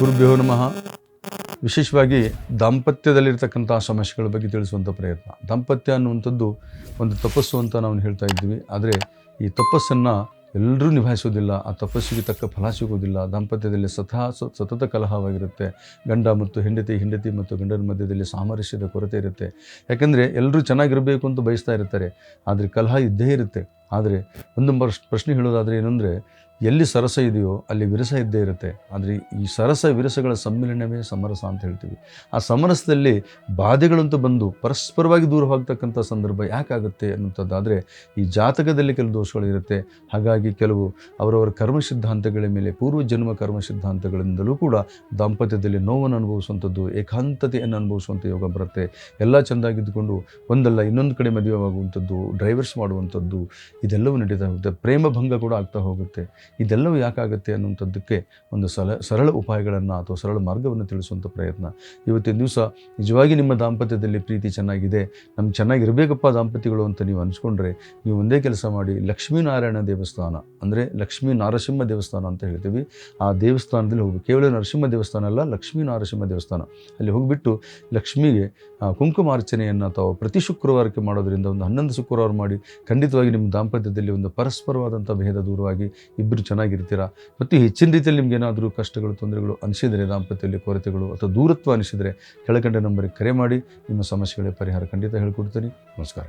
ಗುರುಭ್ಯೋ ನಮಃ. ವಿಶೇಷವಾಗಿ ದಾಂಪತ್ಯದಲ್ಲಿರ್ತಕ್ಕಂಥ ಸಮಸ್ಯೆಗಳ ಬಗ್ಗೆ ತಿಳಿಸುವಂಥ ಪ್ರಯತ್ನ. ದಾಂಪತ್ಯ ಅನ್ನುವಂಥದ್ದು ಒಂದು ತಪಸ್ಸು ಅಂತ ನಾವು ಹೇಳ್ತಾ ಇದ್ವಿ. ಆದರೆ ಈ ತಪಸ್ಸನ್ನು ಎಲ್ಲರೂ ನಿಭಾಯಿಸೋದಿಲ್ಲ. ಆ ತಪಸ್ಸಿಗೆ ತಕ್ಕ ಫಲ ಸಿಗೋದಿಲ್ಲ. ದಾಂಪತ್ಯದಲ್ಲಿ ಸತತ ಕಲಹವಾಗಿರುತ್ತೆ. ಗಂಡ ಮತ್ತು ಹೆಂಡತಿ ಮತ್ತು ಗಂಡನ ಮಧ್ಯದಲ್ಲಿ ಸಾಮರಸ್ಯದ ಕೊರತೆ ಇರುತ್ತೆ. ಯಾಕೆಂದರೆ ಎಲ್ಲರೂ ಚೆನ್ನಾಗಿರಬೇಕು ಅಂತ ಬಯಸ್ತಾ ಇರ್ತಾರೆ. ಆದರೆ ಕಲಹ ಇದ್ದೇ ಇರುತ್ತೆ. ಆದರೆ ಒಂದು ಪ್ರಶ್ನೆ ಹೇಳೋದಾದರೆ ಏನಂದರೆ, ಎಲ್ಲಿ ಸರಸ ಇದೆಯೋ ಅಲ್ಲಿ ವಿರಸ ಇದ್ದೇ ಇರುತ್ತೆ. ಆದರೆ ಈ ಸರಸ ವಿರಸಗಳ ಸಮ್ಮಿಲನವೇ ಸಮರಸ ಅಂತ ಹೇಳ್ತೀವಿ. ಆ ಸಮರಸದಲ್ಲಿ ಬಾಧೆಗಳಂತೂ ಬಂದು ಪರಸ್ಪರವಾಗಿ ದೂರವಾಗ್ತಕ್ಕಂಥ ಸಂದರ್ಭ ಯಾಕಾಗುತ್ತೆ ಅನ್ನುವಂಥದ್ದಾದರೆ, ಈ ಜಾತಕದಲ್ಲಿ ಕೆಲವು ದೋಷಗಳಿರುತ್ತೆ. ಹಾಗಾಗಿ ಕೆಲವು ಅವರವರ ಕರ್ಮ ಸಿದ್ಧಾಂತಗಳ ಮೇಲೆ, ಪೂರ್ವಜನ್ಮ ಕರ್ಮ ಸಿದ್ಧಾಂತಗಳಿಂದಲೂ ಕೂಡ ದಾಂಪತ್ಯದಲ್ಲಿ ನೋವನ್ನು ಅನುಭವಿಸುವಂಥದ್ದು, ಏಕಾಂತತೆಯನ್ನು ಅನುಭವಿಸುವಂಥ ಯೋಗ ಬರುತ್ತೆ. ಎಲ್ಲ ಚೆಂದಾಗಿದ್ದುಕೊಂಡು ಒಂದಲ್ಲ ಇನ್ನೊಂದು ಕಡೆ ಮದುವೆಯಾಗುವಂಥದ್ದು, ಡೈವರ್ಸ್ ಮಾಡುವಂಥದ್ದು, ಇದೆಲ್ಲವೂ ನಡೀತಾ ಹೋಗುತ್ತೆ. ಪ್ರೇಮ ಭಂಗ ಕೂಡ ಆಗ್ತಾ ಹೋಗುತ್ತೆ. ಇದೆಲ್ಲವೂ ಯಾಕಾಗುತ್ತೆ ಅನ್ನುವಂಥದ್ದಕ್ಕೆ ಒಂದು ಸರಳ ಉಪಾಯಗಳನ್ನು ಅಥವಾ ಸರಳ ಮಾರ್ಗವನ್ನು ತಿಳಿಸುವಂಥ ಪ್ರಯತ್ನ. ಇವತ್ತಿನ ದಿವಸ ನಿಜವಾಗಿ ನಿಮ್ಮ ದಾಂಪತ್ಯದಲ್ಲಿ ಪ್ರೀತಿ ಚೆನ್ನಾಗಿದೆ, ನಮ್ಗೆ ಚೆನ್ನಾಗಿರಬೇಕಪ್ಪ ದಾಂಪತ್ಯಗಳು ಅಂತ ನೀವು ಅನಿಸ್ಕೊಂಡ್ರೆ, ನೀವು ಒಂದೇ ಕೆಲಸ ಮಾಡಿ. ಲಕ್ಷ್ಮೀನಾರಾಯಣ ದೇವಸ್ಥಾನ ಅಂದರೆ ಲಕ್ಷ್ಮೀ ನಾರಸಿಂಹ ದೇವಸ್ಥಾನ ಅಂತ ಹೇಳ್ತೀವಿ. ಆ ದೇವಸ್ಥಾನದಲ್ಲಿ ಹೋಗಿ, ಕೇವಲ ನರಸಿಂಹ ದೇವಸ್ಥಾನ ಅಲ್ಲ, ಲಕ್ಷ್ಮೀ ನಾರಸಿಂಹ ದೇವಸ್ಥಾನ, ಅಲ್ಲಿ ಹೋಗಿಬಿಟ್ಟು ಲಕ್ಷ್ಮಿಗೆ ಕುಂಕುಮಾರ್ಚನೆಯನ್ನು ಅಥವಾ ಪ್ರತಿ ಶುಕ್ರವಾರಕ್ಕೆ ಮಾಡೋದರಿಂದ ಒಂದು 11 ಶುಕ್ರವಾರ ಮಾಡಿ, ಖಂಡಿತವಾಗಿ ನಿಮ್ಮ ದಾಂಪತ್ಯದಲ್ಲಿ ಒಂದು ಪರಸ್ಪರವಾದಂಥ ಭೇದ ದೂರವಾಗಿ ಇಬ್ಬರು ಚೆನ್ನಾಗಿರ್ತೀರಾ. ಮತ್ತು ಹೆಚ್ಚಿನ ರೀತಿಯಲ್ಲಿ ನಿಮ್ಗೆ ಏನಾದರೂ ಕಷ್ಟಗಳು, ತೊಂದರೆಗಳು ಅನಿಸಿದರೆ, ದಾಂಪತ್ಯದಲ್ಲಿ ಕೊರತೆಗಳು ಅಥವಾ ದೂರತ್ವ ಅನಿಸಿದರೆ, ಕೆಳಕಂಡ ನಂಬರಿಗೆ ಕರೆ ಮಾಡಿ. ನಿಮ್ಮ ಸಮಸ್ಯೆಗಳ ಪರಿಹಾರ ಖಂಡಿತ ಹೇಳ್ಕೊಡ್ತೀನಿ. ನಮಸ್ಕಾರ.